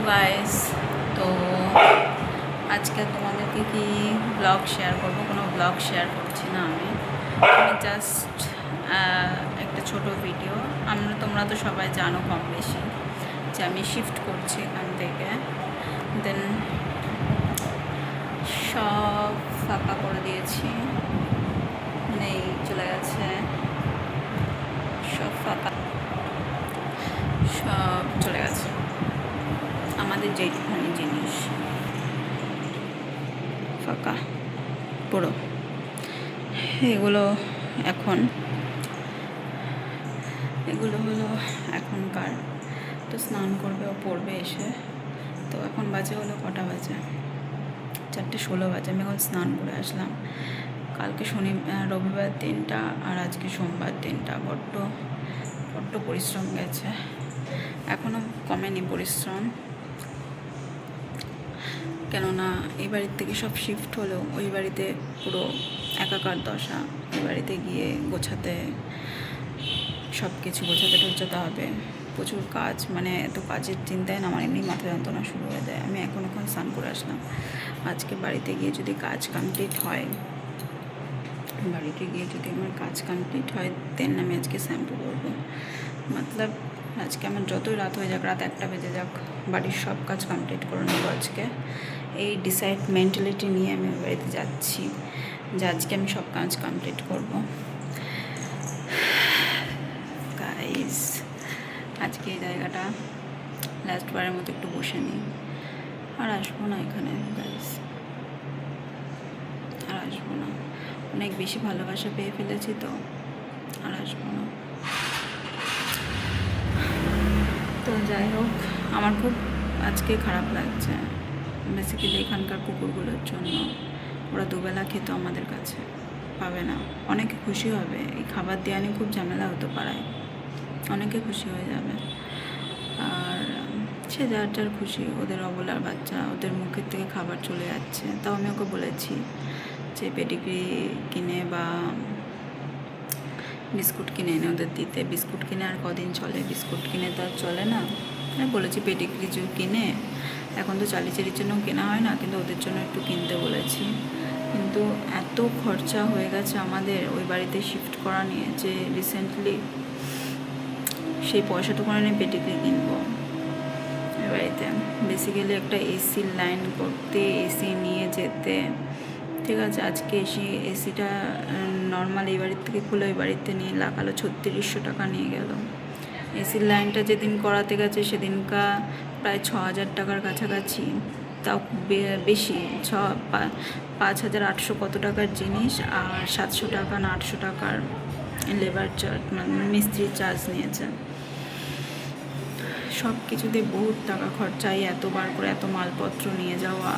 Guys, তো আজকে তোমাদেরকে কি ব্লগ শেয়ার করব? কোনো ব্লগ শেয়ার করছি না আমি জাস্ট একটা ছোট ভিডিও। তোমরা তো সবাই জানো কম বেশি যে আমি শিফট করছি এখান থেকে। দেন সব ফাঁকা করে দিয়েছি, নেই, চলে গেছে, সব ফাঁকা, সব চলে গেছে। আমাদের যেইটুখানি জিনিস ফাঁকা পুরো, এগুলো হলো এখনকার। তো স্নান করবে ও পড়বে এসে। তো এখন বাজে হলো কটা বাজে, 4:16 বাজে। আমি এখন স্নান করে আসলাম। কালকে রবিবার দিনটা আর আজকে সোমবার দিনটা বড্ড পরিশ্রম গেছে। এখনও কমেনি পরিশ্রম, কেননা এই বাড়ির থেকে সব শিফট হলেও ওই বাড়িতে পুরো একাকার দশা। ওই বাড়িতে গিয়ে সব কিছু গোছাতে হবে, প্রচুর কাজ। মানে এত কাজের চিন্তায় না আমার এমনি মাথা যন্ত্রণা শুরু হয়ে যায়। আমি এখন স্নান করে আসলাম। আজকে বাড়িতে গিয়ে যদি কাজ কমপ্লিট হয়, আমার কাজ কমপ্লিট হয়, দেন আমি আজকে শ্যাম্পু করবো। মতলব আজকে আমার যতই রাত হয়ে যাক, রাত 1টা বেজে যাক, বাড়ির সব কাজ কমপ্লিট করে নেবো আজকে। এই ডিসাইড মেন্টালিটি নিয়ে আমি ওই বাড়িতে যাচ্ছি যে আজকে আমি সব কাজ কমপ্লিট করবো। গাইস, আজকে এই জায়গাটা লাস্টবারের মতো একটু বসে নিই, আর আসবো না এখানে গাইস, আর আসবো না। অনেক বেশি ভালোবাসা পেয়ে ফেলেছি, তো আর আসবো না। তো যাই হোক, আমার খুব আজকে খারাপ লাগছে বেসিক্যালি এখানকার কুকুরগুলোর জন্য। ওরা দুবেলা খেত আমাদের কাছে পাবে না। অনেকে খুশি হবে, এই খাবার দিয়ে আনি খুব ঝামেলা হতে পারায়, অনেকে খুশি হয়ে যাবে। আর সে যার খুশি, ওদের অবলার বাচ্চা, ওদের মুখের থেকে খাবার চলে যাচ্ছে। তাও আমি ওকে বলেছি যে পেডিগ্রি কিনে বা বিস্কুট কিনে এনে ওদের দিতে। বিস্কুট কিনে আর কদিন চলে? বিস্কুট কিনে তো আর চলে না। আমি বলেছি পেডিগ্রি কিনে, এখন তো চালিচেরির জন্য কেনা হয় না, কিন্তু ওদের জন্য একটু কিনতে বলেছি। কিন্তু এত খরচা হয়ে গেছে আমাদের ওই বাড়িতে শিফট করা নিয়ে যে রিসেন্টলি সেই পয়সাটুকু নিয়ে পেডিগ্রি কিনবো ওই বাড়িতে। বেসিক্যালি একটা এসির লাইন করতে, এসি নিয়ে যেতে, ঠিক আছে। আজকে এসিটা নর্মাল এই বাড়ির থেকে খুলে ওই বাড়িতে নিয়ে লাগালো 3600 টাকা নিয়ে গেল। এসির লাইনটা যেদিন করাতে গেছে সেদিনকা প্রায় 6000 টাকার কাছাকাছি, তাও বেশি, 5800 কত টাকার জিনিস, আর 700 টাকা না 800 টাকার লেবার চার্জ, মানে মিস্ত্রির চার্জ নিয়েছে। সব কিছুতে বহুত টাকা খরচাই, এতবার করে এত মালপত্র নিয়ে যাওয়া।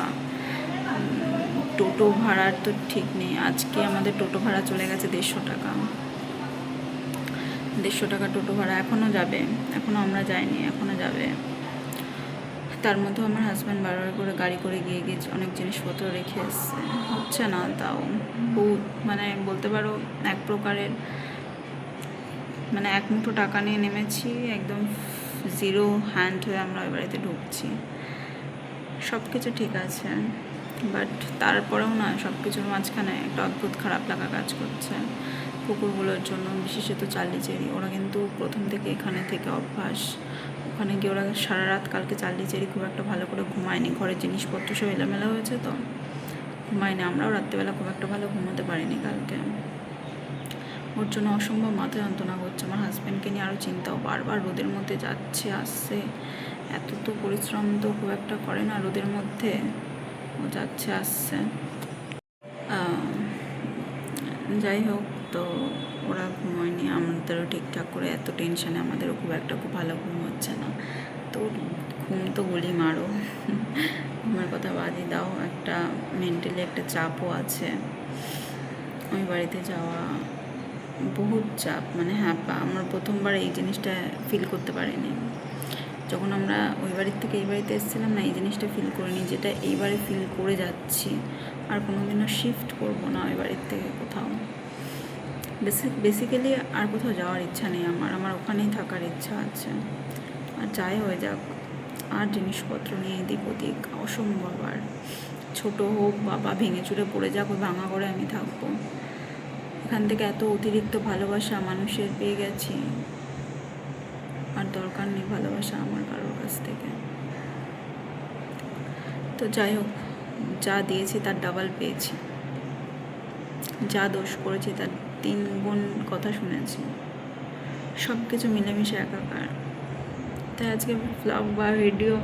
টোটো ভাড়ার তো ঠিক নেই। আজকে আমাদের টোটো ভাড়া চলে গেছে 150 টাকা। 150 টাকা টোটো ভাড়া এখনও যাবে, এখনও আমরা যাইনি, এখনও যাবে। তার মধ্যেও আমার হাজব্যান্ড বারবার করে গাড়ি করে গিয়ে অনেক জিনিসপত্র রেখে এসছে, হচ্ছে না। তাও বহুত, মানে বলতে পারো এক প্রকারের, মানে এক মুঠো টাকা নিয়ে নেমেছি, একদম জিরো হ্যান্ড হয়ে আমরা ওই বাড়িতে ঢুকছি। সব কিছু ঠিক আছে, বাট তারপরেও না সব কিছুর মাঝখানে একটা অদ্ভুত খারাপ লাগা কাজ করছে কুকুরগুলোর জন্য, বিশেষত চালিচেরি। ওরা কিন্তু প্রথম থেকে এখানে থেকে অভ্যাস। ওখানে গিয়ে ওরা সারা রাত, কালকে চালিচেরি খুব একটা ভালো করে ঘুমায়নি। ঘরের জিনিসপত্র সব এলোমেলো হয়েছে, তো ঘুমায়নি। আমরাও রাত্রেবেলা খুব একটা ভালো ঘুমোতে পারিনি কালকে। ওর জন্য অসম্ভব মাথা যন্ত্রণা করছে। আমার হাজব্যান্ডকে নিয়ে আরও চিন্তাও, বারবার রোদের মধ্যে যাচ্ছে আসছে। এত তো পরিশ্রম তো খুব একটা করে না রোদের মধ্যে, ও যাচ্ছে আসছে। যাই হোক, তো ওরা ঘুমোয়নি, আমাদেরও ঠিকঠাক করে এত টেনশানে আমাদেরও খুব ভালো ঘুম হচ্ছে না। তো ঘুম তো বলি মারো, ঘুমের কথা বাদই দাও। একটা মেন্টালি একটা চাপও আছে ওই বাড়িতে যাওয়া, বহুত চাপ। মানে হ্যাঁ, আমরা প্রথমবার এই জিনিসটা ফিল করতে পারিনি। যখন আমরা ওই বাড়ির থেকে এই বাড়িতে এসেছিলাম না, এই জিনিসটা ফিল করিনি, যেটা এইবারে ফিল করে যাচ্ছি। আর কোনোদিনও শিফট করবো না ওই বাড়ির থেকে কোথাও। বেসিক্যালি আর কোথাও যাওয়ার ইচ্ছা নেই আমার ওখানেই থাকার ইচ্ছা আছে। আর যাই হয়ে যাক, আর জিনিসপত্র নিয়ে এদিক ওদিক অসম্ভব। আর ছোটো হোক বাবা ভেঙে চুরে পড়ে যাক, ওই ভাঙা করে আমি থাকবো। এখান থেকে এত অতিরিক্ত ভালোবাসা মানুষের পেয়ে গেছি, আর দরকার নেই ভালোবাসা আমার কারোর কাছ থেকে। তো যাই হোক, যা দিয়েছি তার ডাবল পেয়েছি, যা দোষ করেছি তার 3 গুণ কথা শুনেছি, সব কিছু মিলেমিশে একাকার। তাই আজকে ব্লগ বা ভিডিও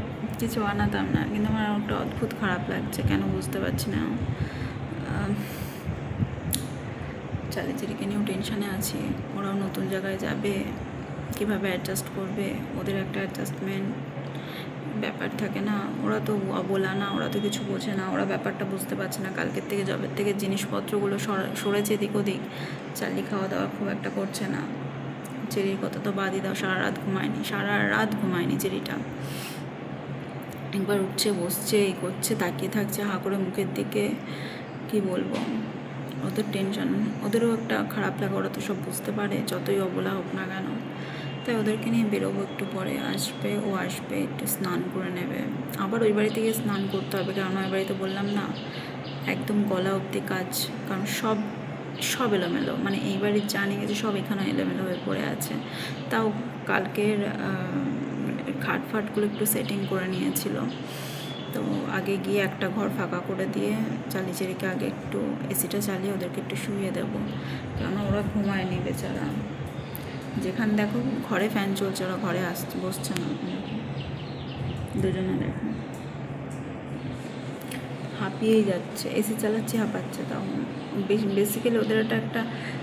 কিছু বানাতাম না, কিন্তু আমার একটা অদ্ভুত খারাপ লাগছে, কেন বুঝতে পারছি না। চালিচিরিকে নিয়েও টেনশানে আছি, ওরাও নতুন জায়গায় যাবে, কীভাবে অ্যাডজাস্ট করবে, ওদের একটা অ্যাডজাস্টমেন্ট ব্যাপার থাকে না। ওরা তো বলা না, ওরা তো কিছু বোঝে না, ওরা ব্যাপারটা বুঝতে পারছে না। কালকের থেকে জবের থেকে জিনিসপত্রগুলো সরেছে এদিক ওদিক, চালি খাওয়া দাওয়া খুব একটা করছে না। চেরির কথা তো বাদই দাও, সারা রাত ঘুমায়নি চেরিটা। একবার উঠছে বসছে এই করছে, তাকিয়ে থাকছে হা করে মুখের দিকে। কি বলবো, ওদের টেনশন, ওদেরও একটা খারাপ লাগে, ওরা তো সব বুঝতে পারে যতই অবলা হোক না কেন। তাই ওদেরকে নিয়ে বেরোবো, একটু পরে আসবে, ও আসবে, একটু স্নান করে নেবে, আবার ওই বাড়িতে গিয়ে স্নান করতে হবে। কারণ ওই বাড়িতে বললাম না, একদম গলা অবধি কাজ, কারণ সব এলোমেলো, মানে এই বাড়ির যা নিয়ে গেছে সব এখানে এলোমেলো হয়ে পড়ে আছে। তাও কালকের খাট ফাটগুলো একটু সেটিং করে নিয়েছিল, তো আগে গিয়ে একটা ঘর ফাঁকা করে দিয়ে চালিচেরিকে আগে একটু এসিটা চালিয়ে ওদেরকে একটু শুইয়ে দেবো, কেননা ওরা ঘুমায়নি বেচারা। যেখানে দেখো ঘরে ফ্যান চলছে, ওরা ঘরে বসছে না, দুজনে দেখো হাঁপিয়েই যাচ্ছে, এসি চালাচ্ছে হাঁপাচ্ছে। তাও বেসিক্যালি ওদের একটা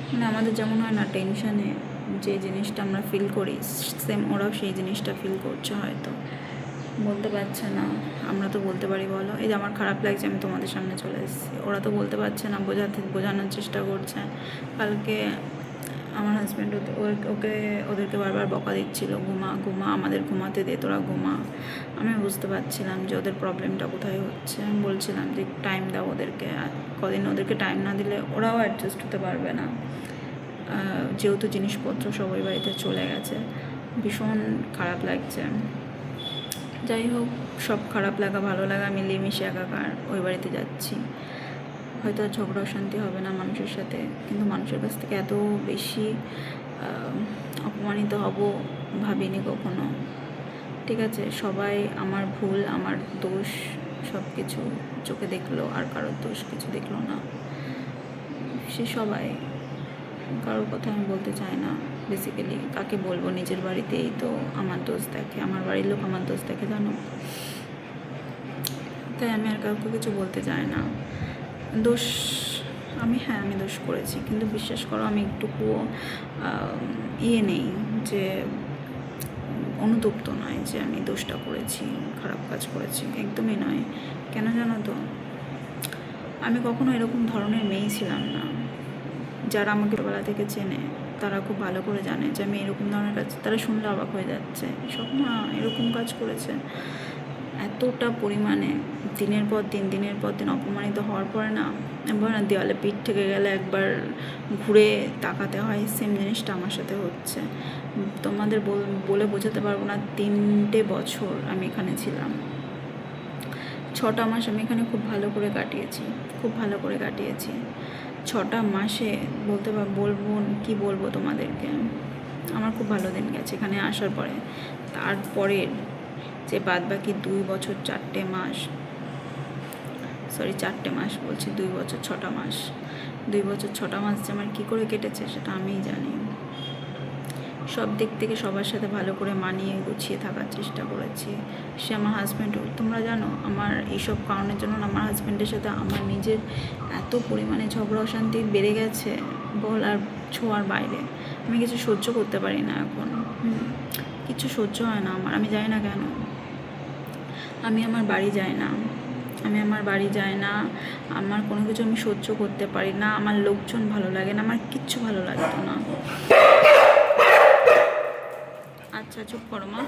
মানে আমাদের যেমন হয় না টেনশানে যে জিনিসটা আমরা ফিল করি, সেম ওরাও সেই জিনিসটা ফিল করছে, হয়তো বলতে পারছে না। আমরা তো বলতে পারি বলো, এই যে আমার খারাপ লাগছে আমি তোমাদের সামনে চলে এসেছি, ওরা তো বলতে পারছে না, বোঝানোর চেষ্টা করছে। কালকে আমার হাজব্যান্ড ওদেরকে বারবার বকা দিচ্ছিল, ঘুমা আমাদের ঘুমাতে দে, তোরা ঘুমা। আমি বুঝতে পারছিলাম যে ওদের প্রবলেমটা কোথায় হচ্ছে। আমি বলছিলাম যে টাইম দাও ওদেরকে, কদিন ওদেরকে টাইম না দিলে ওরাও অ্যাডজাস্ট হতে পারবে না। যেহেতু জিনিসপত্র সব ওই বাড়িতে চলে গেছে, ভীষণ খারাপ লাগছে। যাই হোক, সব খারাপ লাগা ভালো লাগা মিলিয়ে মিশে একাকার ওই বাড়িতে যাচ্ছি। হয়তো আর ঝগড়া অশান্তি হবে না মানুষের সাথে, কিন্তু মানুষের কাছ থেকে এত বেশি অপমানিত হব ভাবিনি কখনো। ঠিক আছে, সবাই আমার ভুল আমার দোষ সব কিছু চোখে দেখলো, আর কারোর দোষ কিছু দেখলো না। সে সবাই, কারোর কথা আমি বলতে চাই না। বেসিক্যালি কাকে বলবো, নিজের বাড়িতেই তো আমার দোষ দেখে, আমার বাড়ির লোক আমার দোষ দেখে, জানো। তাই আমি আর কাউকে কিছু বলতে চাই না। দোষ আমি দোষ করেছি, কিন্তু বিশ্বাস করো আমি একটুকুও নেই যে অনুতপ্ত নয় যে আমি দোষটা করেছি, খারাপ কাজ করেছি, একদমই নয়। কেন জানো তো, আমি কখনো এরকম ধরনের মেয়েই ছিলাম না। যারা আমাকে ছোটবেলা থেকে চেনে তারা খুব ভালো করে জানে যে আমি এরকম ধরনের কাজ, তারা শুনলে অবাক হয়ে যাচ্ছে, সব না এরকম কাজ করেছে। এতটা পরিমাণে দিনের পর দিন অপমানিত হওয়ার পরে না, একবার না দেওয়ালে পিঠ থেকে গেলে একবার ঘুরে তাকাতে হয়, সেম জিনিসটা আমার সাথে হচ্ছে। তোমাদের বলে বোঝাতে পারবো না, 3টে বছর আমি এখানে ছিলাম, 6টা মাস আমি এখানে খুব ভালো করে কাটিয়েছি। 6টা মাসে কি বলবো তোমাদেরকে, আমার খুব ভালো দিন গেছে এখানে আসার পরে। তারপরের যে বাদ বাকি 2 বছর 4টে মাস, 4টে মাস বলছি, 2 বছর 6টা মাস, 2 বছর 6টা মাস যে আমার কী করে কেটেছে সেটা আমিই জানি। সব দিক থেকে সবার সাথে ভালো করে মানিয়ে গুছিয়ে থাকার চেষ্টা করেছি। সে আমার হাজব্যান্ডও, তোমরা জানো আমার এইসব কারণের জন্য আমার হাজব্যান্ডের সাথে আমার নিজের এত পরিমাণে ঝগড়া অশান্তি বেড়ে গেছে, বলার ছোঁয়ার বাইরে। আমি কিছু সহ্য করতে পারি না এখন, কিছু সহ্য হয় না আমার, আমি যাই না কেন। আমি আমার বাড়ি যাই না, আমার কোনো কিছু আমি সহ্য করতে পারি না, আমার লোকজন ভালো লাগে না, আমার কিচ্ছু ভালো লাগতো না। আচ্ছা চুপ করো মা।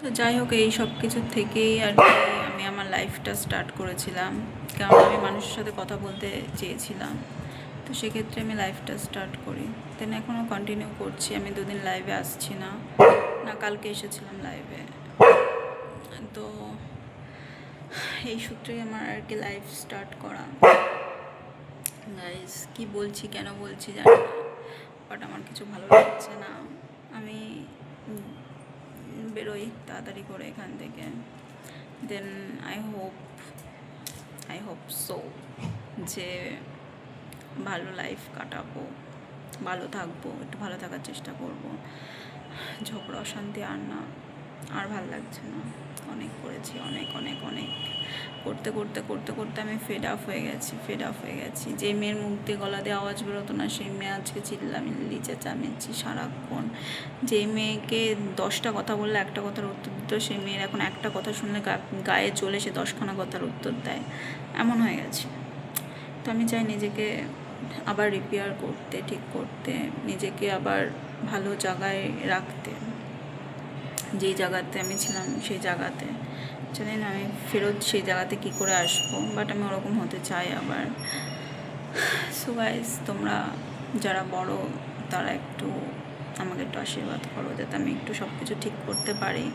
তো যাই হোক, এই সব কিছুর থেকেই আর কি আমি আমার লাইফটা স্টার্ট করেছিলাম, কারণ আমি মানুষের সাথে কথা বলতে চেয়েছিলাম। তো তো সেক্ষেত্রে আমি লাইভটা স্টার্ট করি। দেন এখনও কন্টিনিউ করছি। আমি 2 দিন লাইভে আসছি না, কালকে এসেছিলাম লাইভে। তো এই সূত্রেই আমার আর কি লাইভ স্টার্ট করা। গাইস কি বলছি কেন বলছি জানি না, বাট আমার কিছু ভালো লাগছে না। আমি বেরোই তাড়াতাড়ি করে এখান থেকে। দেন আই হোপ সো যে ভালো লাইফ কাটাবো, ভালো থাকবো, একটু ভালো থাকার চেষ্টা করব। ঝগড়া অশান্তি আর না, আর ভাল লাগছে না। অনেক করেছি, অনেক অনেক অনেক করতে করতে করতে করতে আমি ফেড আপ হয়ে গেছি। যে মেয়ের মুখ দিয়ে গলা দিয়ে আওয়াজ বেরোতো না, সেই মেয়ে আজকে চিল্লামিল্লি চেঁচামেচি সারাক্ষণ। যে মেয়েকে 10টা কথা বললে একটা কথার উত্তর দিত, সেই মেয়ের এখন একটা কথা শুনলে গায়ে চলে সে 10খানা কথার উত্তর দেয়, এমন হয়ে গেছে। তো আমি চাই নিজেকে আবার রিপেয়ার করতে, ঠিক করতে, নিজেকে আবার ভালো জায়গায় রাখতে। যেই জায়গাতে আমি ছিলাম সেই জায়গাতে, জানি না আমি ফেরত সেই জায়গাতে কী করে আসবো, বাট আমি ওরকম হতে চাই আবার। সো গাইস, তোমরা যারা বড় তারা একটু আমাকে একটু আশীর্বাদ করো, যাতে আমি একটু সব কিছু ঠিক করতে পারি।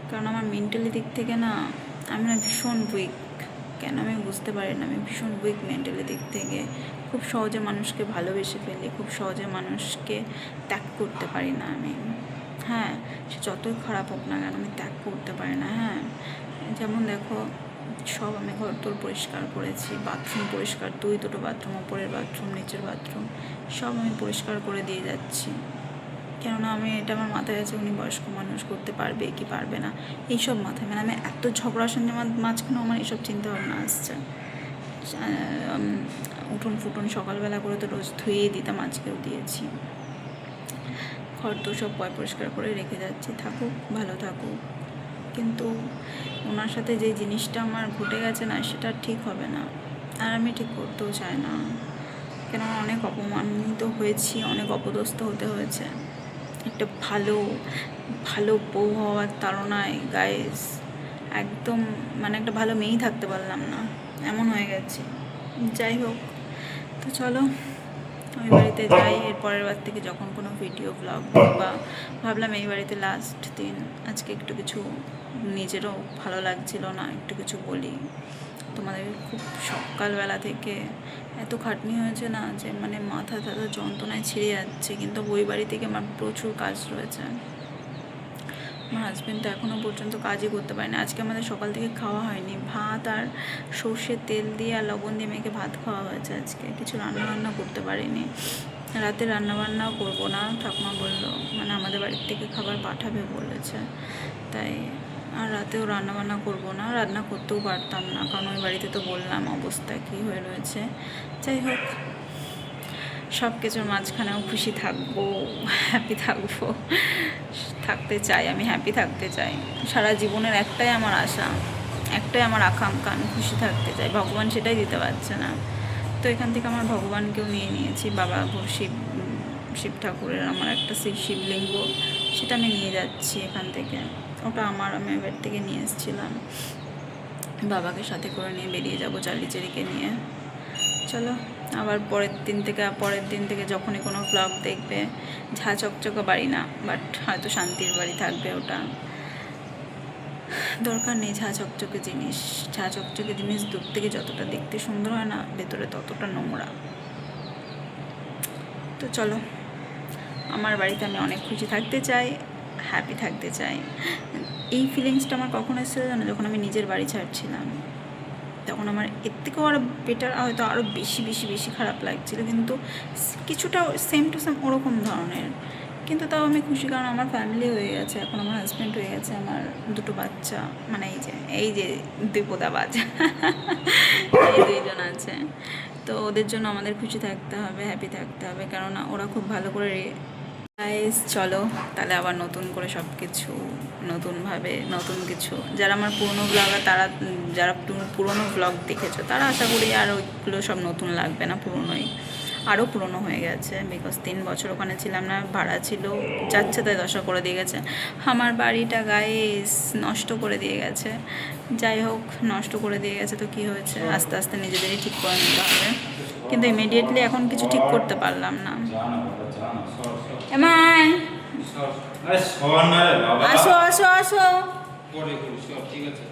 কারণ আমার মেন্টালি দিক থেকে না, আমি না ভীষণ উইক। কেন আমি বুঝতে পারি না, আমি ভীষণ উইক মেন্টালি দিক থেকে। খুব সহজে মানুষকে ভালোবেসে ফেলি, খুব সহজে মানুষকে ত্যাগ করতে পারি না আমি। হ্যাঁ, সে যতই খারাপ হোক না কেন আমি ত্যাগ করতে পারি না। হ্যাঁ, যেমন দেখো, সব আমি ঘর তোর পরিষ্কার করেছি, বাথরুম পরিষ্কার, 2 বাথরুম, ওপরের বাথরুম, নিচের বাথরুম, সব আমি পরিষ্কার করে দিয়ে যাচ্ছি। কেননা আমি এটা আমার মাথায় আছে, উনি বয়স্ক মানুষ, করতে পারবে কি পারবে না, এইসব মাথায়। মানে আমি এত ঝগড়া শুনে মাঝখানেও আমার এইসব চিন্তা ভাবনা আসছে। উঠোন ফুটুন সকালবেলা করে তো রোজ ধুয়েই দিতাম, আজকেও দিয়েছি। ঘর তো সব পরিষ্কার করে রেখে যাচ্ছি, থাকুক, ভালো থাকুক। কিন্তু ওনার সাথে যে জিনিসটা আমার ঘটে গেছে না, সেটা ঠিক হবে না, আর আমি ঠিক করতেও চাই না। কেননা অনেক অপমানিত হয়েছি, অনেক অপদস্থ হতে হয়েছে। একটা ভালো বউ হওয়ার তাড়নায় গাইস একদম মানে একটা ভালো মেয়েই থাকতে পারলাম না, এমন হয়ে গেছে। যাই হোক, তো চলো ওই বাড়িতে যাই। এর পরের বার থেকে যখন কোনো ভিডিও ব্লগ বা ভাবলাম এই বাড়িতে লাস্ট দিন, আজকে একটু কিছু নিজেরও ভালো লাগছিল না, একটু কিছু বলি তোমাদের। খুব সকালবেলা থেকে এত খাটনি হয়েছে না, যে মানে মাথা যন্ত্রণায় ছিঁড়ে যাচ্ছে। কিন্তু ওই বাড়ি থেকে আমার প্রচুর কাজ রয়েছে। আমার হাজব্যান্ড তো এখনও পর্যন্ত কাজই করতে পারে না। আজকে আমাদের সকাল থেকে খাওয়া হয়নি, ভাত আর সর্ষের তেল দিয়ে আর লবণ দিয়ে মেখে ভাত খাওয়া হয়েছে। আজকে কিছু রান্না করতে পারিনি। রাতে রান্নাবান্নাও করবো না, ঠাকুমা বললো, মানে আমাদের বাড়ির থেকে খাবার পাঠাবে বলেছে, তাই আর রাতেও রান্নাবান্না করবো না। রান্না করতেও পারতাম না, কারণ ওই বাড়িতে তো বললাম অবস্থা কী হয়ে রয়েছে। যাই হোক, সব কিছুর মাঝখানেও খুশি থাকবো, হ্যাপি থাকবো, থাকতে চাই, আমি হ্যাপি থাকতে চাই। সারা জীবনের একটাই আমার আশা, একটাই আমার আকাঙ্ক্ষা, আমি খুশি থাকতে চাই। ভগবান সেটাই দিতে পারছে না। তো এখান থেকে আমার ভগবানকেও নিয়ে নিয়েছি। বাবা শিব ঠাকুরের আমার একটা শিবলিঙ্গ, সেটা আমি নিয়ে যাচ্ছি এখান থেকে। ওটা আমি এবার থেকে নিয়ে এসেছিলাম, বাবাকে সাথে করে নিয়ে বেরিয়ে যাবো চালিচেরিকে নিয়ে। চলো, আবার পরের দিন থেকে যখনই কোনো ব্লগ দেখবে, ঝা চকচকে বাড়ি না, বাট হয়তো শান্তির বাড়ি থাকবে। ওটা দরকার নেই ঝা চকচকে জিনিস দূর থেকে যতটা দেখতে সুন্দর হয় না, ভেতরে ততটা নোংরা। তো চলো, আমার বাড়িতে আমি অনেক খুশি থাকতে চাই, হ্যাপি থাকতে চাই। এই ফিলিংসটা আমার কখন এসেছিল জানো? যখন আমি নিজের বাড়ি ছাড়ছিলাম, তখন আমার এর থেকেও আরও বেটার, হয়তো আরও বেশি খারাপ লাগছিল, কিন্তু কিছুটা সেম টু সেম ওরকম ধরনের। কিন্তু তাও আমি খুশি, কারণ আমার ফ্যামিলি হয়ে গেছে, এখন আমার হাজব্যান্ড হয়ে গেছে, আমার 2 বাচ্চা, মানে এই যে 2 পোদাবাজ এই 2জন আছে। তো ওদের জন্য আমাদের খুশি থাকতে হবে, হ্যাপি থাকতে হবে, কেননা ওরা খুব ভালো করে চলো তাহলে আবার নতুন করে সব কিছু নতুনভাবে, নতুন কিছু। যারা আমার পুরনো ব্লগার, যারা পুরনো ব্লগ দেখেছো, তারা আশা করি আর ওইগুলো সব নতুন লাগবে না, আরও পুরনো হয়ে গেছে। বিকজ 3 বছর ওখানে ছিলাম না, ভাড়া ছিল, যাচ্ছে তাই দশা করে দিয়ে গেছে। আমার বাড়িটা গাইস নষ্ট করে দিয়ে গেছে। যাই হোক, নষ্ট করে দিয়ে গেছে তো কী হয়েছে, আস্তে আস্তে নিজেদেরই ঠিক করে নিতে হবে। কিন্তু ইমিডিয়েটলি এখন কিছু ঠিক করতে পারলাম না। যা না বাবা, যা না, সর, সর, এমাই সর। আরে সর না রে বাবা। আসো আসো আসো পরে করি, সর, ঠিক আছে।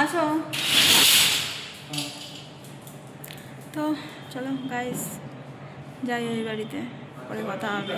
আসো। তো চলো গাইস যাই ওই বাড়িতে, পরে কথা হবে।